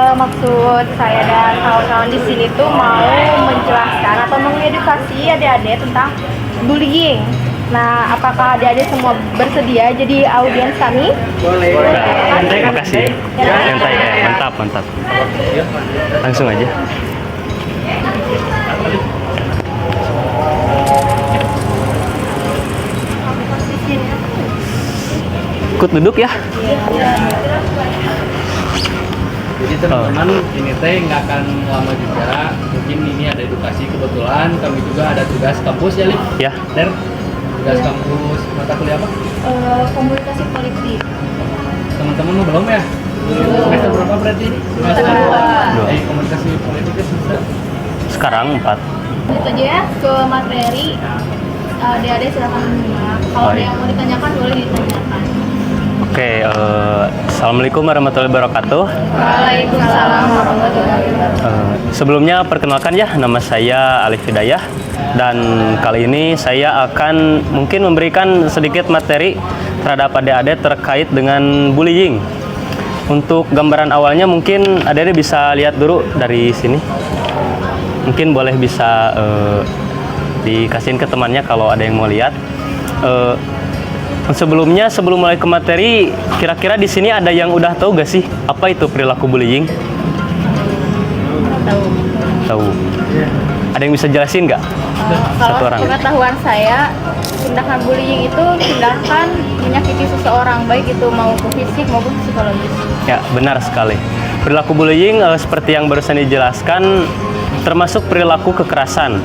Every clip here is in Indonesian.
Maksud saya dan kawan-kawan di sini tuh mau menjelaskan atau mengedukasi adik-adik tentang bullying. Nah, apakah adik-adik semua bersedia jadi audiens kami? Boleh. Terima kasih. Santai ya, mantap, mantap. Langsung aja. Ikut duduk ya. Jadi teman-teman, ini teh nggak akan lama juga. Mungkin ini ada edukasi, kebetulan kami juga ada tugas kampus ya, Lip? Ya. Dan tugas kampus mata kuliah apa? Komunikasi politik. Teman-teman belum ya? Semester berapa berarti ini? Semester 2. Komunikasi politiknya semester Sekarang 4. Lanjut aja ya ke materi. Adik-adik silakan menyimak. Kalau ada yang mau ditanyakan boleh ditanyakan. Oke, Assalamualaikum warahmatullahi wabarakatuh. Waalaikumsalam warahmatullahi wabarakatuh. Sebelumnya perkenalkan ya, nama saya Alif Hidayah. Dan kali ini saya akan mungkin memberikan sedikit materi terhadap adik-adik terkait dengan bullying. Untuk gambaran awalnya mungkin adik-adik bisa lihat dulu dari sini. Mungkin boleh bisa dikasihin ke temannya kalau ada yang mau lihat. Sebelum mulai ke materi, kira-kira di sini ada yang udah tahu gak sih apa itu perilaku bullying? Tahu. Ada yang bisa jelasin nggak? Satu orang. Pengetahuan saya, tindakan bullying itu tindakan menyakiti seseorang, baik itu mau fisik maupun psikologis. Ya, benar sekali. Perilaku bullying seperti yang barusan dijelaskan termasuk perilaku kekerasan,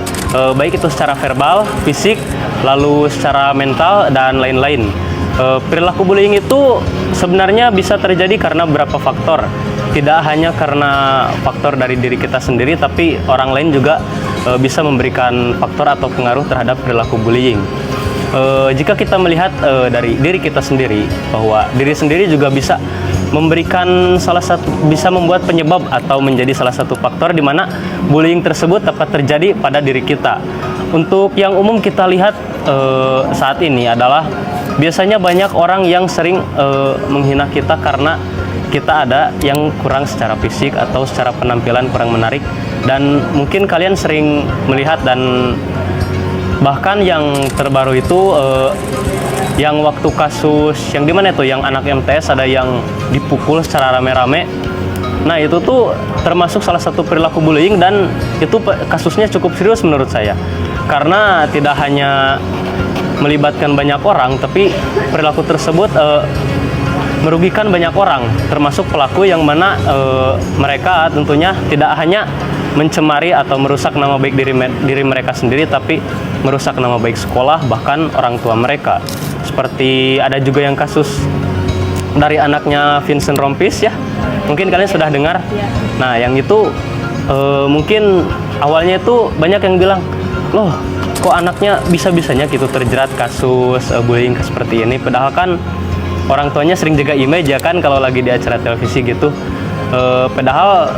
baik itu secara verbal, fisik, lalu secara mental dan lain-lain. Perilaku bullying itu sebenarnya bisa terjadi karena beberapa faktor. Tidak hanya karena faktor dari diri kita sendiri, tapi orang lain juga bisa memberikan faktor atau pengaruh terhadap perilaku bullying. Jika kita melihat dari diri kita sendiri, bahwa diri sendiri juga bisa memberikan bisa membuat penyebab atau menjadi salah satu faktor di mana bullying tersebut dapat terjadi pada diri kita. Untuk yang umum kita lihat saat ini adalah biasanya banyak orang yang sering menghina kita karena kita ada yang kurang secara fisik atau secara penampilan kurang menarik. Dan mungkin kalian sering melihat, dan bahkan yang terbaru itu yang waktu kasus yang dimana itu yang anak MTS ada yang dipukul secara rame-rame. Nah, itu tuh termasuk salah satu perilaku bullying, dan itu kasusnya cukup serius menurut saya, karena tidak hanya melibatkan banyak orang, tapi perilaku tersebut merugikan banyak orang, termasuk pelaku yang mana mereka tentunya tidak hanya mencemari atau merusak nama baik diri mereka sendiri, tapi merusak nama baik sekolah, bahkan orang tua mereka. Seperti ada juga yang kasus dari anaknya Vincent Rompis ya, mungkin kalian sudah dengar. Nah, yang itu mungkin awalnya itu banyak yang bilang, loh kok anaknya bisa-bisanya gitu terjerat kasus bullying seperti ini, padahal kan orang tuanya sering jaga image ya kan kalau lagi di acara televisi gitu. Padahal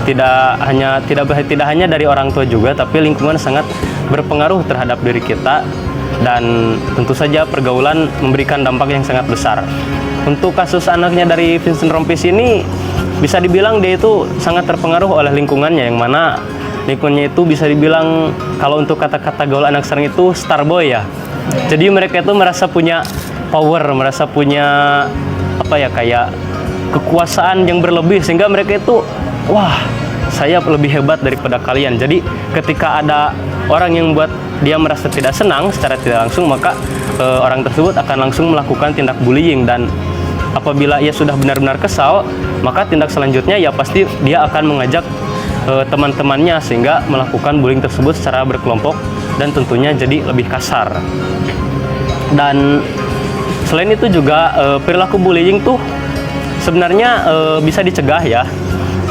tidak hanya dari orang tua juga, tapi lingkungan sangat berpengaruh terhadap diri kita, dan tentu saja pergaulan memberikan dampak yang sangat besar. Untuk kasus anaknya dari Vincent Rompis ini bisa dibilang dia itu sangat terpengaruh oleh lingkungannya, yang mana lingkungannya itu bisa dibilang kalau untuk kata-kata gaul anak sekarang itu star boy ya. Jadi mereka itu merasa punya power, merasa punya kayak kekuasaan yang berlebih, sehingga mereka itu wah, saya lebih hebat daripada kalian. Jadi ketika ada orang yang buat dia merasa tidak senang secara tidak langsung, maka orang tersebut akan langsung melakukan tindak bullying. Dan apabila ia sudah benar-benar kesal, maka tindak selanjutnya ya pasti dia akan mengajak teman-temannya sehingga melakukan bullying tersebut secara berkelompok, dan tentunya jadi lebih kasar. Dan selain itu juga perilaku bullying tuh sebenarnya bisa dicegah ya,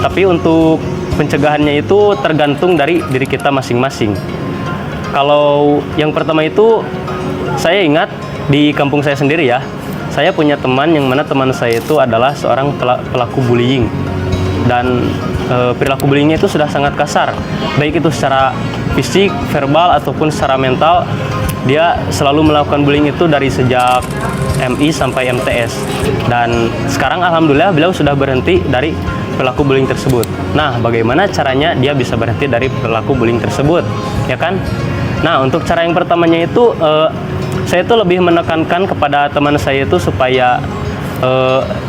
tapi untuk pencegahannya itu tergantung dari diri kita masing-masing. Kalau yang pertama itu, saya ingat di kampung saya sendiri ya, saya punya teman yang mana teman saya itu adalah seorang pelaku bullying, dan perilaku bullyingnya itu sudah sangat kasar, baik itu secara fisik, verbal, ataupun secara mental. Dia selalu melakukan bullying itu dari sejak MI sampai MTS, dan sekarang alhamdulillah beliau sudah berhenti dari perilaku bullying tersebut. Nah, bagaimana caranya dia bisa berhenti dari perilaku bullying tersebut, ya kan? Nah, untuk cara yang pertamanya itu saya itu lebih menekankan kepada teman saya itu supaya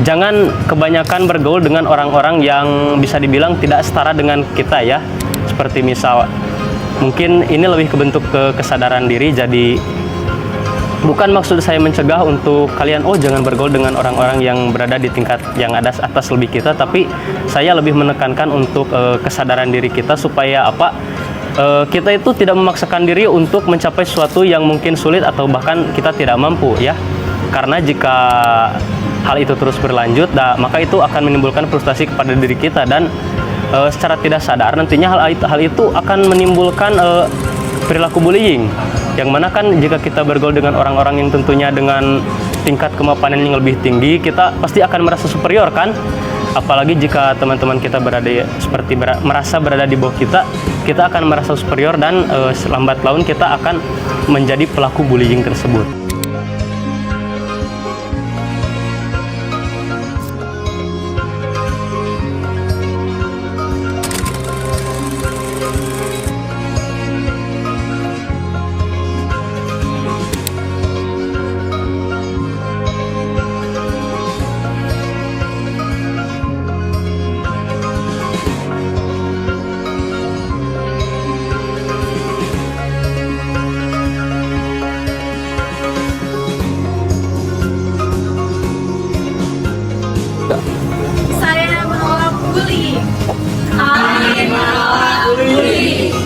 jangan kebanyakan bergaul dengan orang-orang yang bisa dibilang tidak setara dengan kita ya. Seperti misal mungkin ini lebih ke bentuk kesadaran diri, jadi bukan maksud saya mencegah untuk kalian jangan bergaul dengan orang-orang yang berada di tingkat yang atas lebih kita, tapi saya lebih menekankan untuk kesadaran diri kita supaya apa, kita itu tidak memaksakan diri untuk mencapai sesuatu yang mungkin sulit atau bahkan kita tidak mampu ya. Karena jika hal itu terus berlanjut, maka itu akan menimbulkan frustasi kepada diri kita, dan secara tidak sadar nantinya hal itu akan menimbulkan perilaku bullying, yang mana kan jika kita bergaul dengan orang-orang yang tentunya dengan tingkat kemapanan yang lebih tinggi, kita pasti akan merasa superior kan. Apalagi jika teman-teman kita merasa berada di bawah kita, kita akan merasa superior, dan lambat laun kita akan menjadi pelaku bullying tersebut. Saya menolak bullying. Kami menolak bullying.